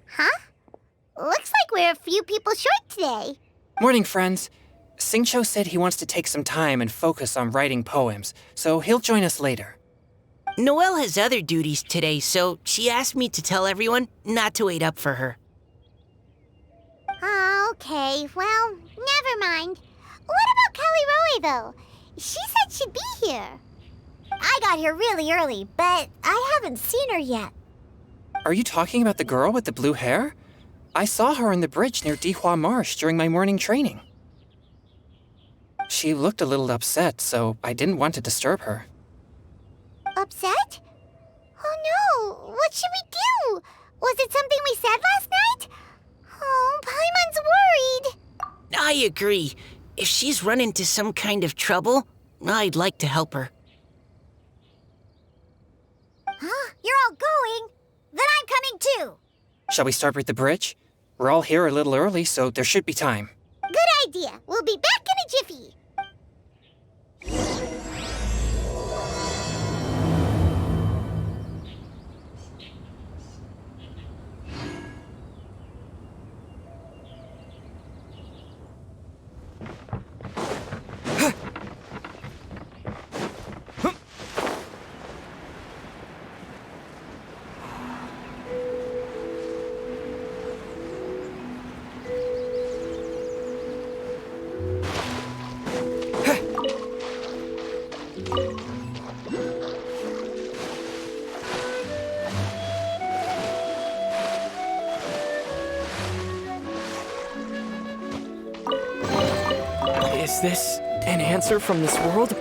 Huh? Looks like we're a few people short today. Morning, friends. Singcho said he wants to take some time and focus on writing poems, so he'll join us later. Noelle has other duties today, so she asked me to tell everyone not to wait up for her. Oh, okay. Well, never mind. What about Kelly Roy, though? She said she'd be here. I got here really early, but I haven't seen her yet. Are you talking about the girl with the blue hair? I saw her on the bridge near Dihua Marsh during my morning training. She looked a little upset, so I didn't want to disturb her. Upset? Oh no! What should we do? Was it something we said last night? Oh, Paimon's worried. I agree. If she's run into some kind of trouble, I'd like to help her. Huh? You're all going? Then I'm coming too. Shall we start with the bridge? We're all here a little early, so there should be time. Good idea. We'll be back in a jiffy. Is this an answer from this world?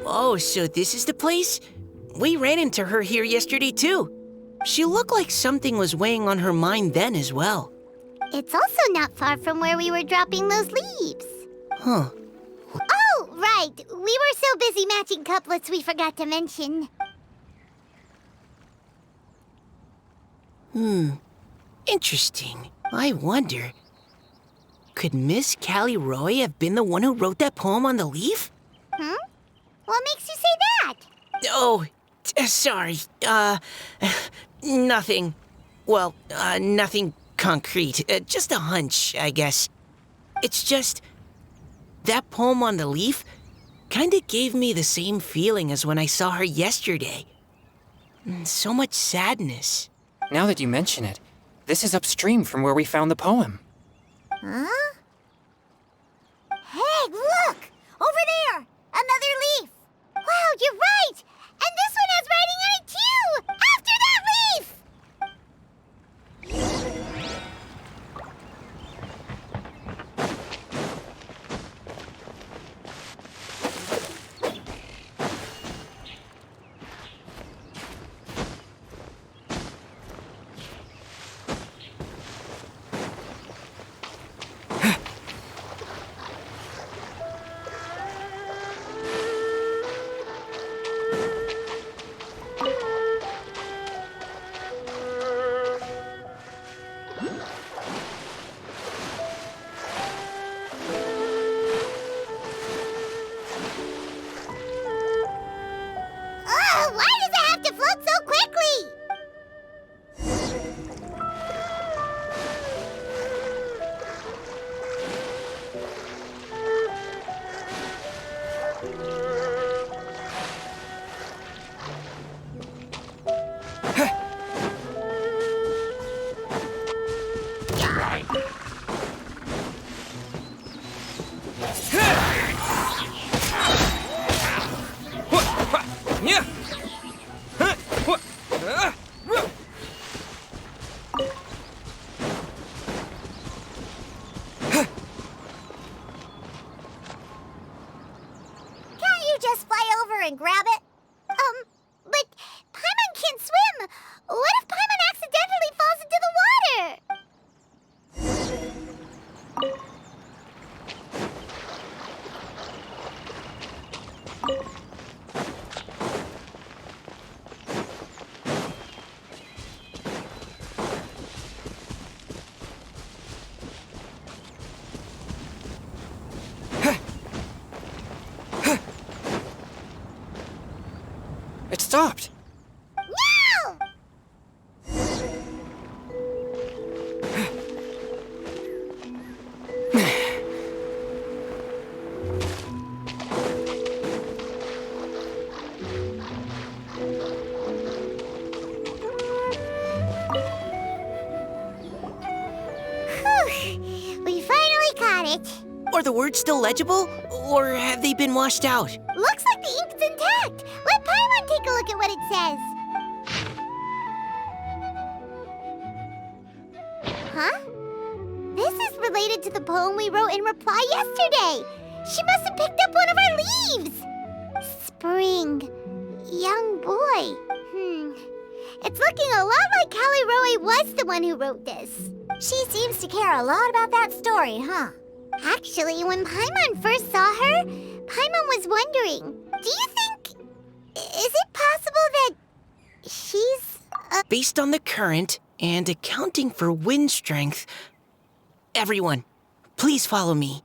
Oh, so this is the place? We ran into her here yesterday, too. She looked like something was weighing on her mind then as well. It's also not far from where we were dropping those leaves. Huh. Oh, right. We were so busy matching couplets we forgot to mention. Interesting. I wonder, could Miss Callie Roy have been the one who wrote that poem on the leaf? What makes you say that? Oh, sorry. Nothing. Well, nothing concrete. Just a hunch, I guess. It's just, that poem on the leaf kinda gave me the same feeling as when I saw her yesterday. So much sadness. Now that you mention it, this is upstream from where we found the poem. Huh? Hey, look! Over there! Another leaf! Wow, you're right! And this one has writing on it too! After that leaf! Why does it have to float so quickly? Can't you just fly over and grab it? But Paimon can't swim. What if Paimon accidentally falls into the water? It stopped. No! Whew. We finally caught it. Are the words still legible? Or have they been washed out? Looks like the ink's intact. Let Paimon take a look at what it says. Huh? This is related to the poem we wrote in reply yesterday. She must have picked up one of our leaves. Spring. Young boy. It's looking a lot like Callie Roe was the one who wrote this. She seems to care a lot about that story, huh? Actually, when Paimon first saw her, Paimon was wondering, do you think... is it possible that she's... Based on the current and accounting for wind strength, everyone, please follow me.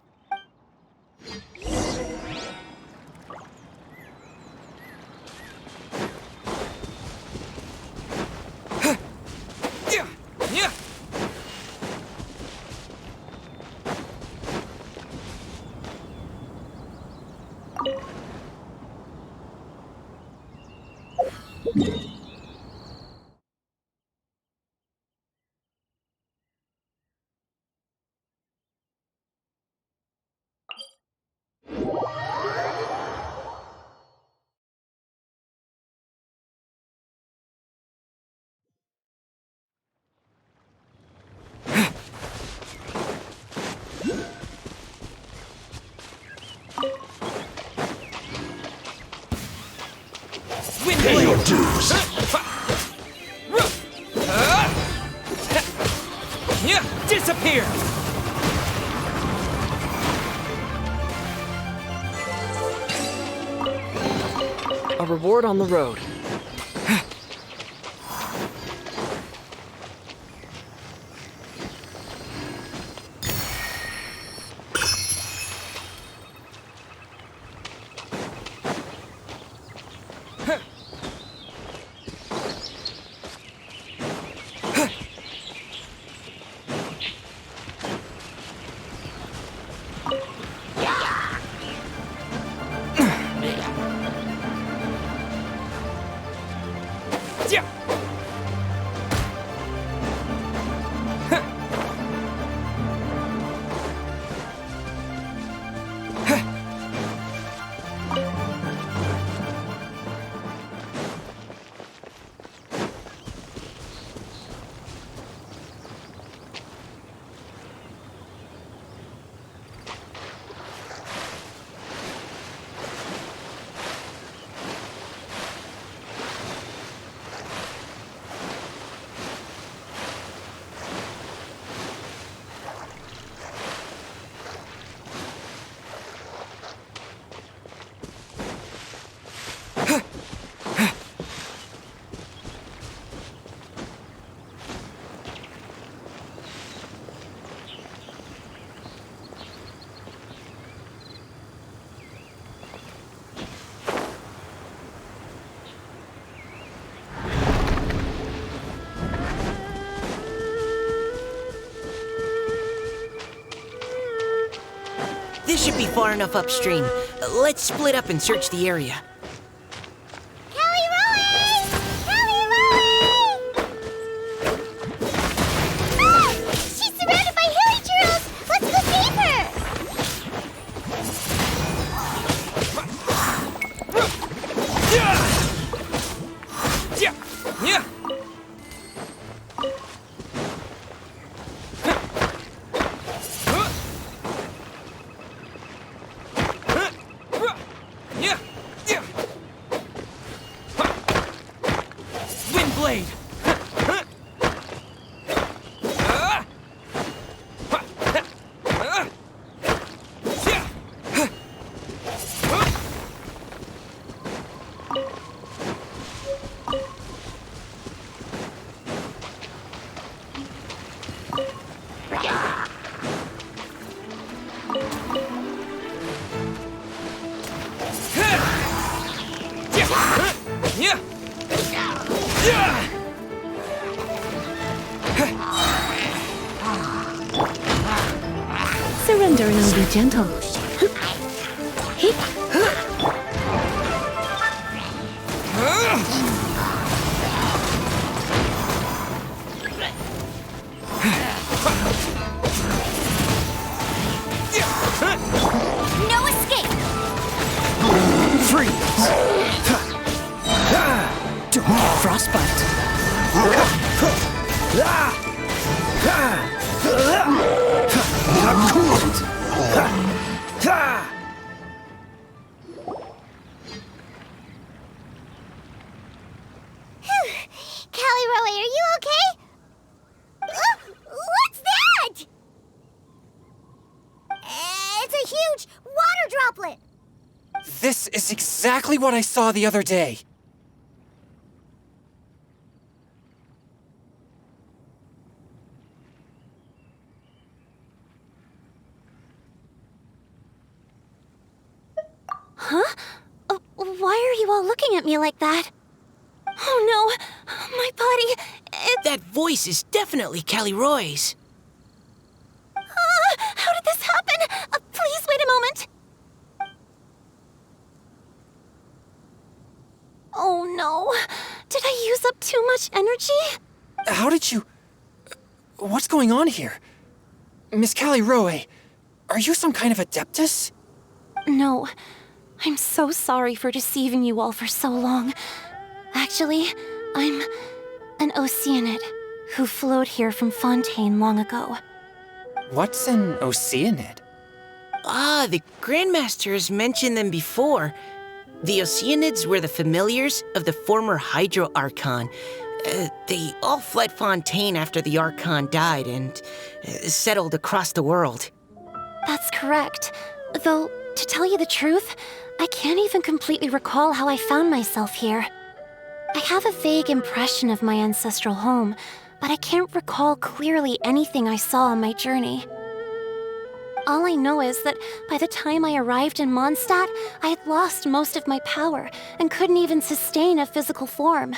Pay your dues. Disappear! A reward on the road. This should be far enough upstream. Let's split up and search the area. Callie Roe! Callie Roe! Ah! She's surrounded by hilly churros! Let's go save her! Blade! Yeah! Surrender and I'll be gentle. No escape! Freeze! Frostbite! I'm cooled! Callie Roe, are you okay? What's that? It's a huge water droplet! This is exactly what I saw the other day. Why are you all looking at me like that? Oh no, my body, That voice is definitely Callie Roy's. how did this happen? Please wait a moment. Oh no, did I use up too much energy? How did you... What's going on here? Miss Callie Roe, are you some kind of adeptus? No, I'm so sorry for deceiving you all for so long. Actually, I'm an Oceanid who flowed here from Fontaine long ago. What's an Oceanid? Ah, the Grandmaster has mentioned them before. The Oceanids were the familiars of the former Hydro Archon. They all fled Fontaine after the Archon died and settled across the world. That's correct. Though, to tell you the truth, I can't even completely recall how I found myself here. I have a vague impression of my ancestral home, but I can't recall clearly anything I saw on my journey. All I know is that by the time I arrived in Mondstadt, I had lost most of my power and couldn't even sustain a physical form.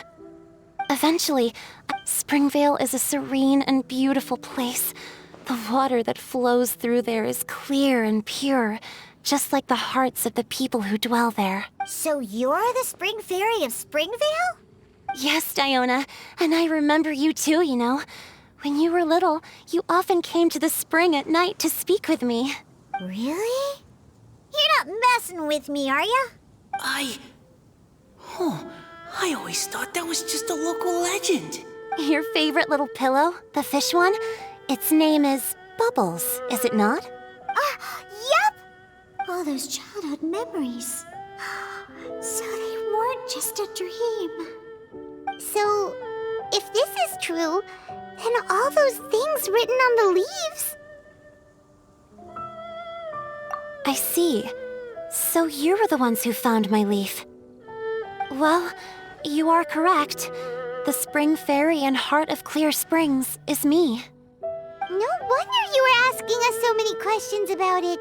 Eventually, Springvale is a serene and beautiful place. The water that flows through there is clear and pure, just like the hearts of the people who dwell there. So you're the Spring Fairy of Springvale? Yes, Diona, and I remember you too, you know. When you were little, you often came to the spring at night to speak with me. Really? You're not messing with me, are you? I always thought that was just a local legend. Your favorite little pillow, the fish one? Its name is Bubbles, is it not? Yep! All those childhood memories. So they weren't just a dream. So, if this is true, then all those things written on the leaves... I see. So you were the ones who found my leaf. Well, you are correct. The Spring Fairy and Heart of Clear Springs is me. No wonder you were asking us so many questions about it.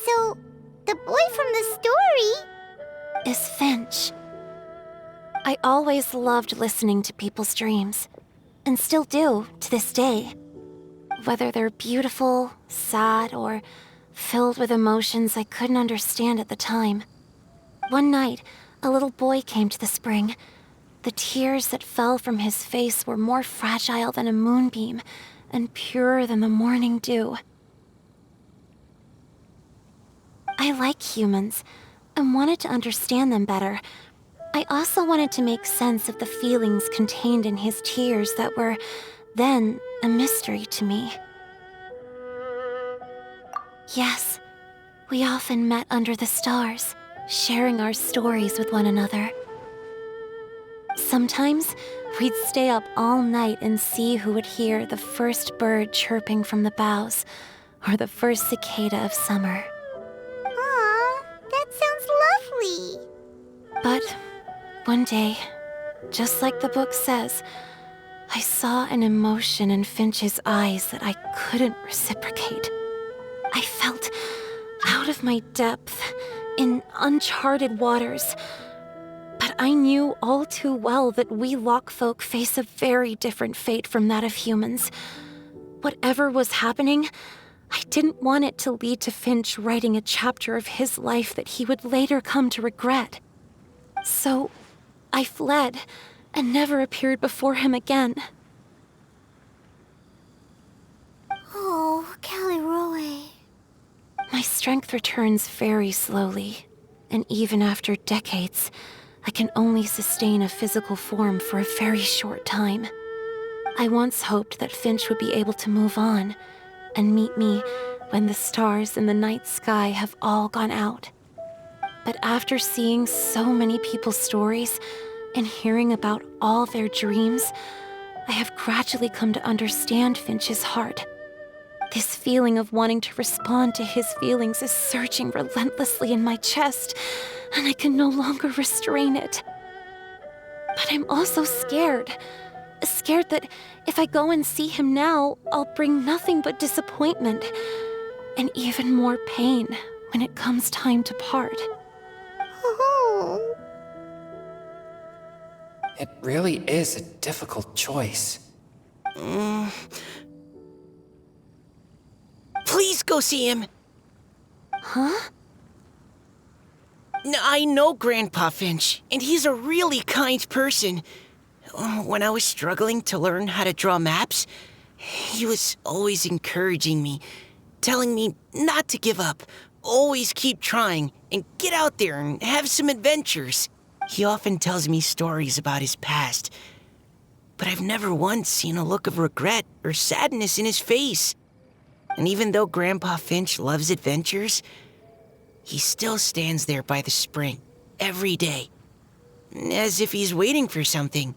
So, the boy from the story... is Finch. I always loved listening to people's dreams, and still do to this day. Whether they're beautiful, sad, or filled with emotions I couldn't understand at the time. One night, a little boy came to the spring. The tears that fell from his face were more fragile than a moonbeam, and purer than the morning dew. I like humans, and wanted to understand them better. I also wanted to make sense of the feelings contained in his tears that were, then, a mystery to me. Yes, we often met under the stars, sharing our stories with one another. Sometimes, we'd stay up all night and see who would hear the first bird chirping from the boughs, or the first cicada of summer. Aw, that sounds lovely. But one day, just like the book says, I saw an emotion in Finch's eyes that I couldn't reciprocate. I felt out of my depth, in uncharted waters, but I knew all too well that we lockfolk face a very different fate from that of humans. Whatever was happening, I didn't want it to lead to Finch writing a chapter of his life that he would later come to regret. So, I fled and never appeared before him again. Oh, Callie Roy. My strength returns very slowly, and even after decades, I can only sustain a physical form for a very short time. I once hoped that Finch would be able to move on and meet me when the stars in the night sky have all gone out. But after seeing so many people's stories and hearing about all their dreams, I have gradually come to understand Finch's heart. This feeling of wanting to respond to his feelings is surging relentlessly in my chest, and I can no longer restrain it. But I'm also scared. Scared that if I go and see him now, I'll bring nothing but disappointment and even more pain when it comes time to part. Oh. It really is a difficult choice. Please go see him. Huh? I know Grandpa Finch, and he's a really kind person. When I was struggling to learn how to draw maps, he was always encouraging me, telling me not to give up, always keep trying, and get out there and have some adventures. He often tells me stories about his past, but I've never once seen a look of regret or sadness in his face. And even though Grandpa Finch loves adventures, he still stands there by the spring every day, as if he's waiting for something.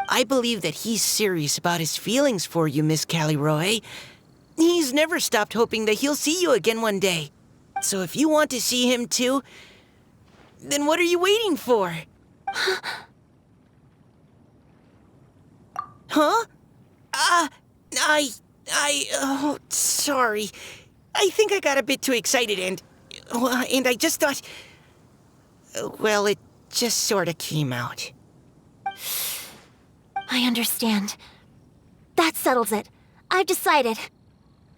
I believe that he's serious about his feelings for you, Miss Callie Roy. He's never stopped hoping that he'll see you again one day. So if you want to see him too, then what are you waiting for? Huh? Oh, sorry. I think I got a bit too excited and I just thought, well, it just sort of came out. I understand. That settles it. I've decided.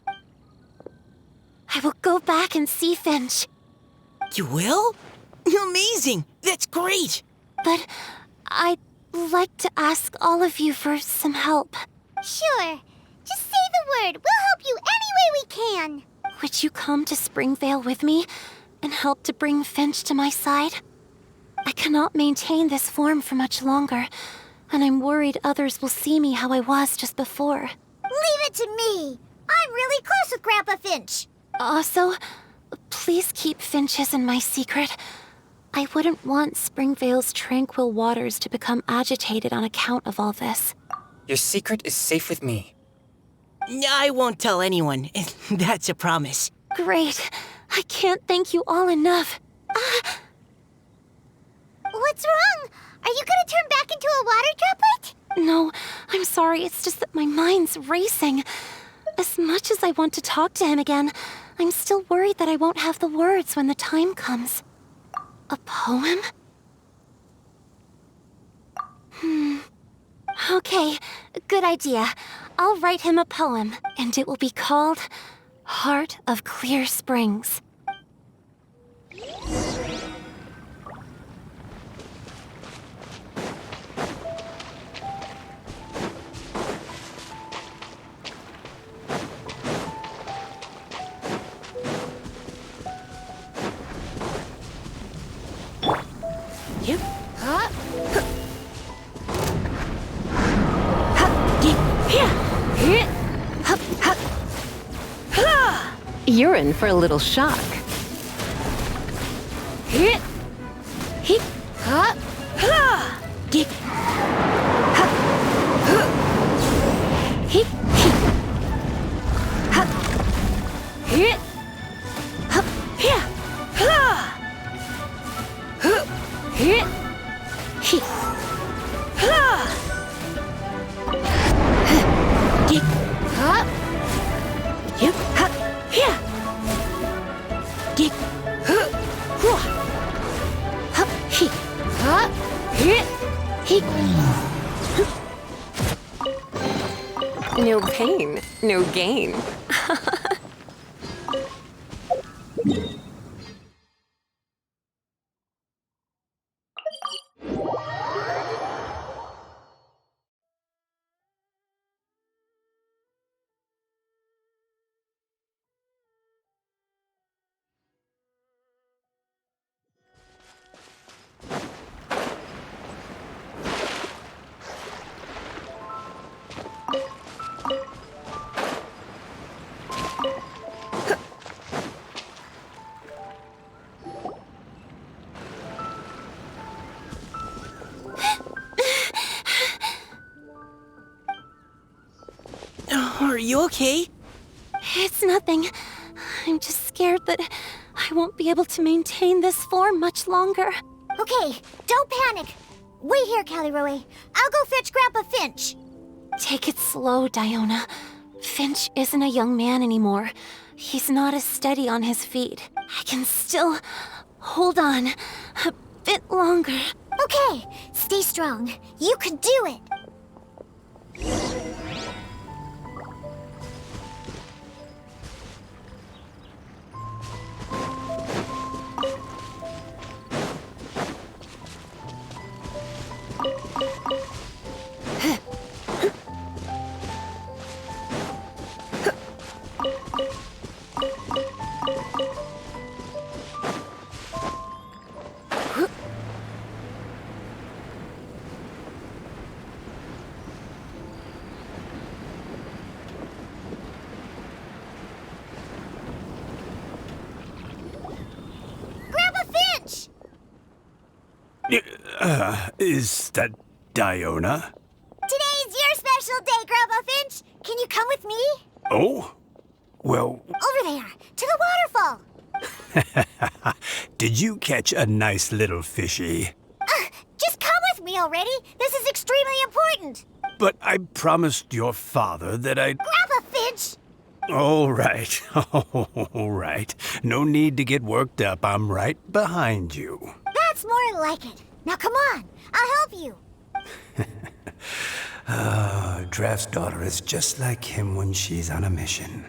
I will go back and see Finch. You will? Amazing! That's great! But I'd like to ask all of you for some help. Sure. Just say the word. We'll help you any way we can. Would you come to Springvale with me and help to bring Finch to my side? I cannot maintain this form for much longer, and I'm worried others will see me how I was just before. Leave it to me. I'm really close with Grandpa Finch. Also, please keep Finch's in my secret. I wouldn't want Springvale's tranquil waters to become agitated on account of all this. Your secret is safe with me. I won't tell anyone. That's a promise. Great. I can't thank you all enough. What's wrong? Are you gonna turn back into a water droplet? No, I'm sorry. It's just that my mind's racing. As much as I want to talk to him again, I'm still worried that I won't have the words when the time comes. A poem? Okay, good idea. I'll write him a poem, and it will be called Heart of Clear Springs. Yep. You're in for a little shock. No pain, no gain. Are you okay? It's nothing. I'm just scared that I won't be able to maintain this form much longer. Okay, don't panic. Wait here, Callie Roe. I'll go fetch Grandpa Finch. Take it slow, Diona. Finch isn't a young man anymore. He's not as steady on his feet. I can still hold on a bit longer. Okay, stay strong. You can do it. Is that Diona? Today's your special day, Grandpa Finch. Can you come with me? Oh? Well, Over there, to the waterfall. did you catch a nice little fishy? Just come with me already. This is extremely important. But I promised your father that I'd... Grandpa Finch! All right, all right. No need to get worked up. I'm right behind you. That's more like it. Now come on, I'll help you. Draft's daughter is just like him when she's on a mission.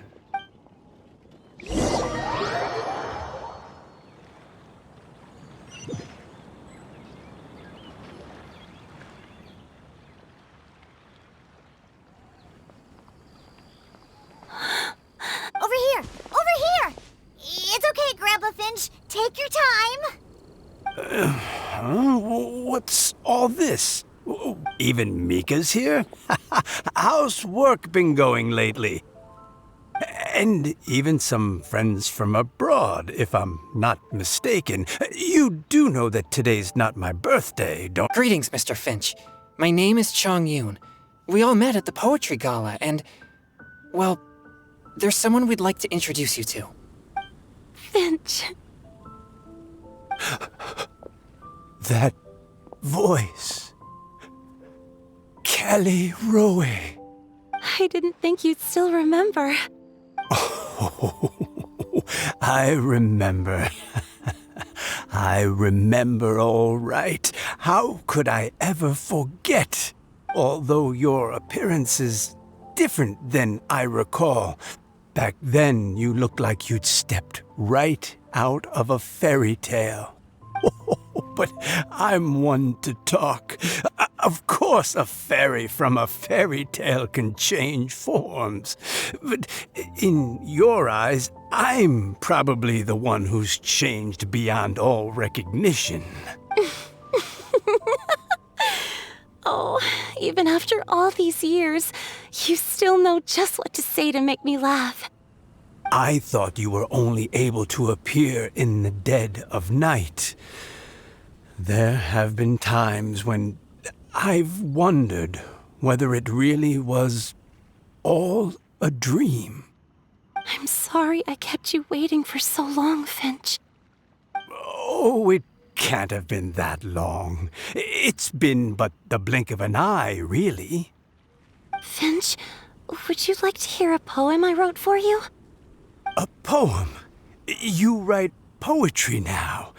Over here! Over here! It's okay, Grandpa Finch. Take your time. What's all this? Even Mika's here? How's work been going lately? And even some friends from abroad, if I'm not mistaken. You do know that today's not my birthday, don't... Greetings, Mr. Finch. My name is Chong Yoon. We all met at the poetry gala, and... well, there's someone we'd like to introduce you to. Finch. That voice. Callie Roe. I didn't think you'd still remember. Oh, I remember. I remember all right. How could I ever forget? Although your appearance is different than I recall. Back then, you looked like you'd stepped right out of a fairy tale. But I'm one to talk. Of course, a fairy from a fairy tale can change forms. But in your eyes, I'm probably the one who's changed beyond all recognition. Oh, even after all these years, you still know just what to say to make me laugh. I thought you were only able to appear in the dead of night. There have been times when I've wondered whether it really was all a dream. I'm sorry I kept you waiting for so long, Finch. Oh, it can't have been that long. It's been but the blink of an eye, really. Finch, would you like to hear a poem I wrote for you? A poem? You write poetry now?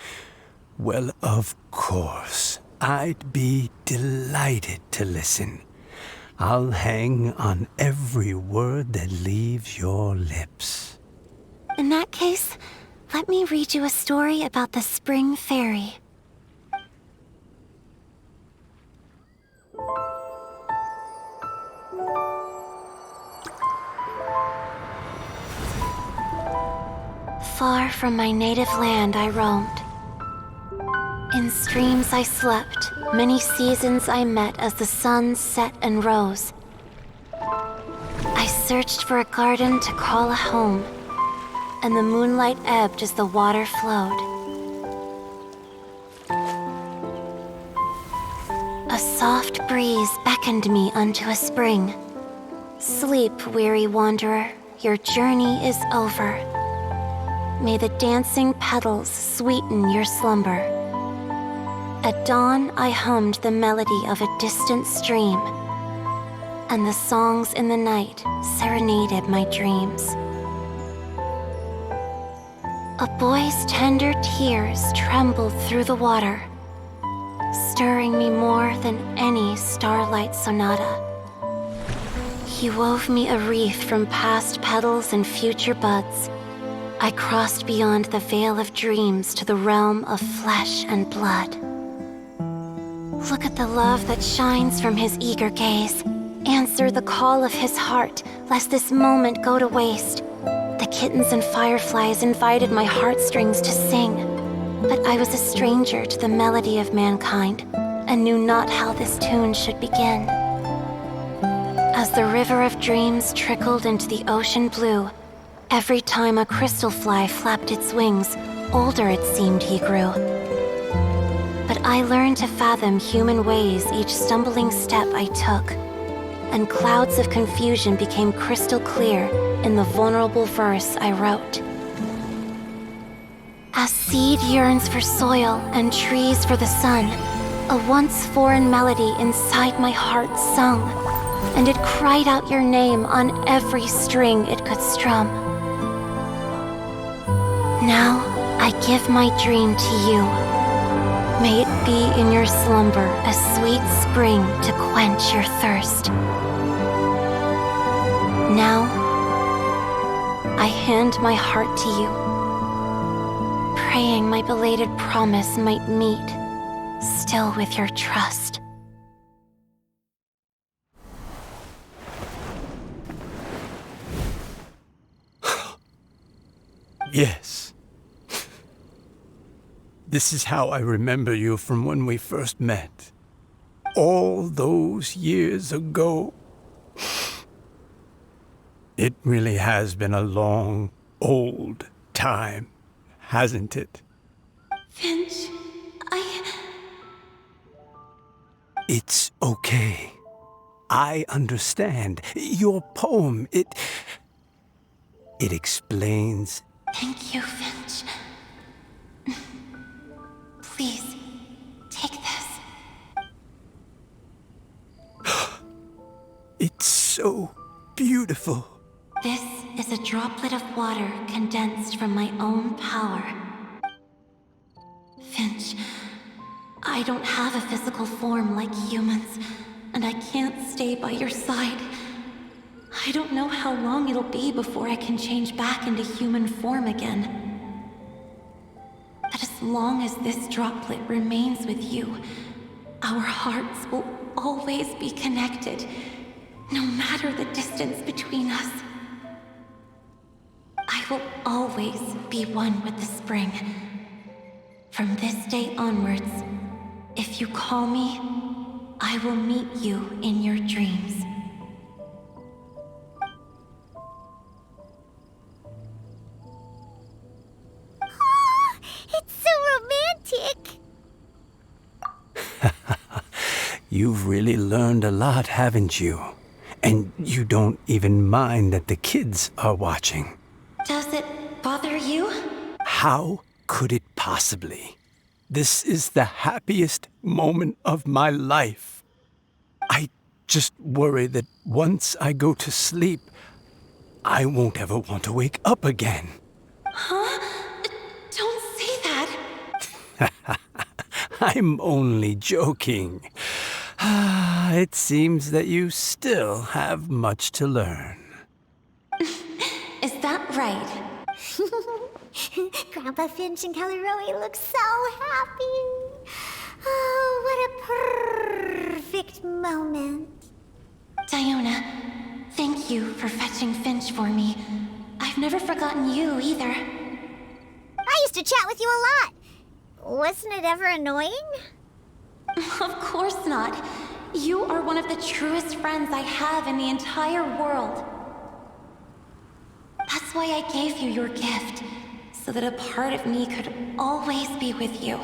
Well, of course. I'd be delighted to listen. I'll hang on every word that leaves your lips. In that case, let me read you a story about the Spring Fairy. Far from my native land I roamed. In streams I slept, many seasons I met as the sun set and rose. I searched for a garden to call a home, and the moonlight ebbed as the water flowed. A soft breeze beckoned me unto a spring. Sleep, weary wanderer, your journey is over. May the dancing petals sweeten your slumber. At dawn, I hummed the melody of a distant stream, and the songs in the night serenaded my dreams. A boy's tender tears trembled through the water, stirring me more than any starlight sonata. He wove me a wreath from past petals and future buds. I crossed beyond the veil of dreams to the realm of flesh and blood. Look at the love that shines from his eager gaze. Answer the call of his heart, lest this moment go to waste. The kittens and fireflies invited my heartstrings to sing, but I was a stranger to the melody of mankind, and knew not how this tune should begin. As the river of dreams trickled into the ocean blue, every time a crystal fly flapped its wings, older it seemed he grew. But I learned to fathom human ways each stumbling step I took, and clouds of confusion became crystal clear in the vulnerable verse I wrote. As seed yearns for soil and trees for the sun, a once foreign melody inside my heart sung, and it cried out your name on every string it could strum. Now I give my dream to you. May it be in your slumber a sweet spring to quench your thirst. Now, I hand my heart to you, praying my belated promise might meet, still with your trust. Yes. This is how I remember you from when we first met. All those years ago. It really has been a long, old time, hasn't it? Finch, It's okay. I understand. Your poem, it explains. Thank you, Finch. Please, take this. It's so beautiful. This is a droplet of water condensed from my own power. Finch, I don't have a physical form like humans, and I can't stay by your side. I don't know how long it'll be before I can change back into human form again. But as long as this droplet remains with you, our hearts will always be connected, no matter the distance between us. I will always be one with the spring. From this day onwards, if you call me, I will meet you in your dreams. Oh, it's so romantic. You've really learned a lot, haven't you? And you don't even mind that the kids are watching. Does it bother you? How could it possibly? This is the happiest moment of my life. I just worry that once I go to sleep, I won't ever want to wake up again. Huh? Don't say that. I'm only joking. It seems that you still have much to learn. Is that right? Grandpa Finch and Kelly Rowie look so happy. Oh, what a perfect moment. Diona, thank you for fetching Finch for me. I've never forgotten you either. I used to chat with you a lot. Wasn't it ever annoying? Of course not. You are one of the truest friends I have in the entire world. That's why I gave you your gift, so that a part of me could always be with you.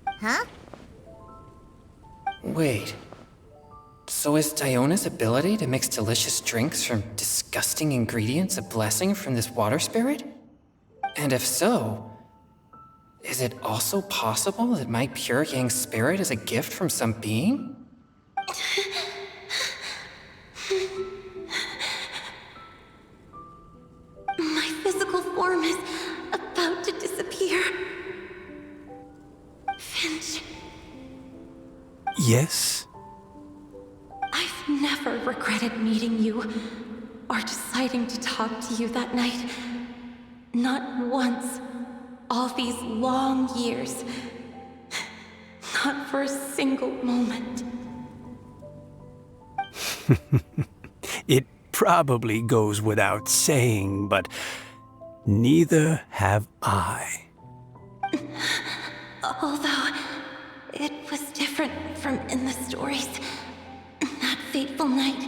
Huh? Wait. So is Diona's ability to mix delicious drinks from disgusting ingredients a blessing from this water spirit? And if so, is it also possible that my pure yang spirit is a gift from some being? My physical form is about to disappear. Finch, Yes? I've never regretted meeting you or deciding to talk to you that night. Not once. All these long years. Not for a single moment. It probably goes without saying, but neither have I. Although, it was different from in the stories. That fateful night,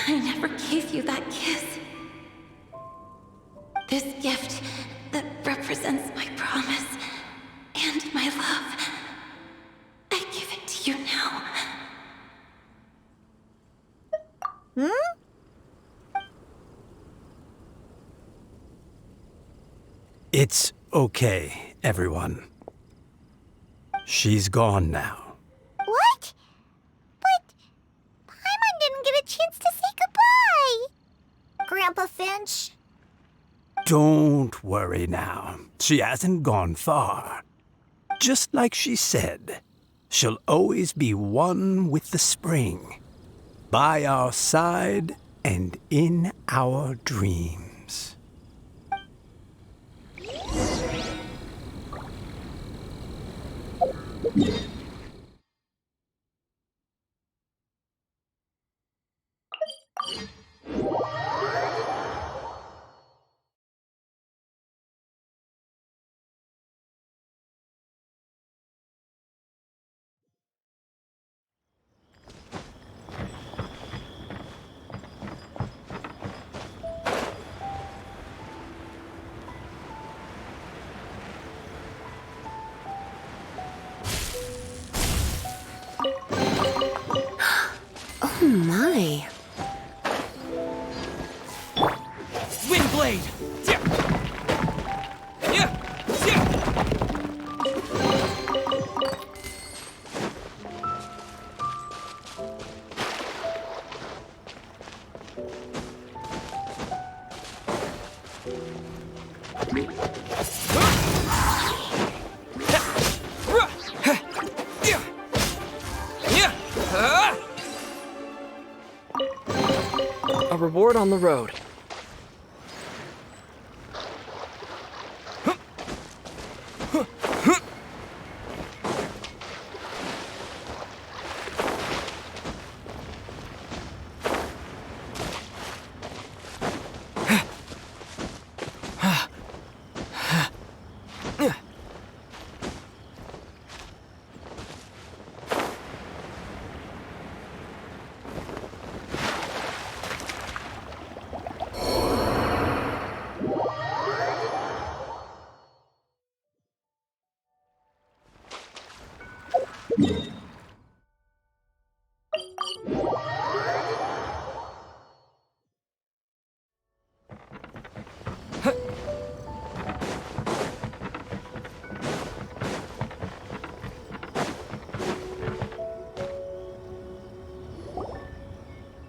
I never gave you that kiss. This gift that represents my promise and my love, I give it to you now. It's okay, everyone. She's gone now. What? But Paimon didn't get a chance to say goodbye. Grandpa Finch? Don't worry now. She hasn't gone far. Just like she said, she'll always be one with the spring, by our side and in our dreams. Oh my. Windblade! A reward on the road.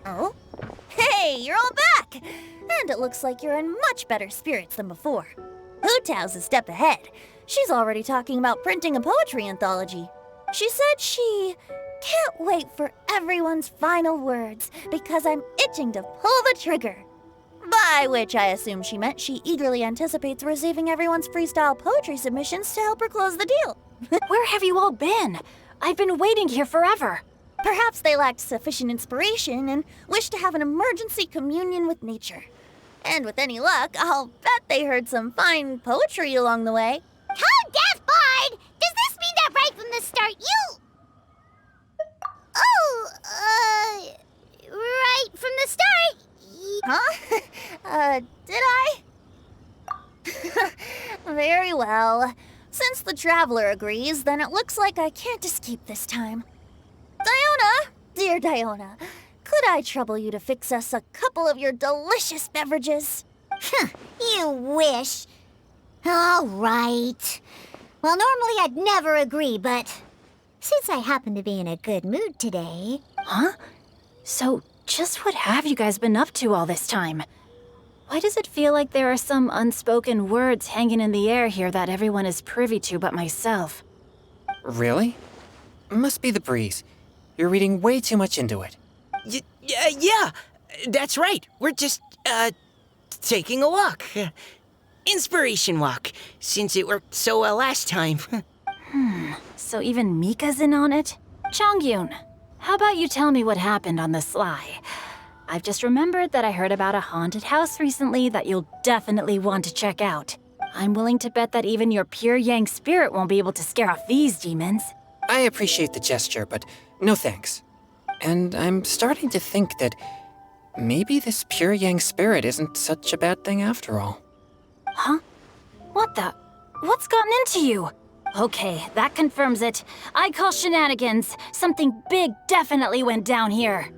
Oh? Hey, you're all back! And it looks like you're in much better spirits than before. Who Tao's a step ahead. She's already talking about printing a poetry anthology. She said she can't wait for everyone's final words because I'm itching to pull the trigger. By which I assume she meant she eagerly anticipates receiving everyone's freestyle poetry submissions to help her close the deal. Where have you all been? I've been waiting here forever. Perhaps they lacked sufficient inspiration and wished to have an emergency communion with nature. And with any luck, I'll bet they heard some fine poetry along the way. Tone deaf, Bard! Does this mean that right from the start you... Oh, right from the start... Huh? Did I? Very well. Since the Traveler agrees, then it looks like I can't escape this time. Diona, dear Diona, could I trouble you to fix us a couple of your delicious beverages? You wish. All right. Well, normally I'd never agree, but since I happen to be in a good mood today... Huh? So, just what have you guys been up to all this time? Why does it feel like there are some unspoken words hanging in the air here that everyone is privy to but myself? Really? Must be the breeze. You're reading way too much into it. Yeah, that's right. We're just, taking a walk. Inspiration walk, since it worked so well last time. So even Mika's in on it? Chongyun, how about you tell me what happened on the sly? I've just remembered that I heard about a haunted house recently that you'll definitely want to check out. I'm willing to bet that even your pure yang spirit won't be able to scare off these demons. I appreciate the gesture, but no thanks. And I'm starting to think that maybe this pure yang spirit isn't such a bad thing after all. Huh? What the? What's gotten into you? Okay, that confirms it. I call shenanigans. Something big definitely went down here.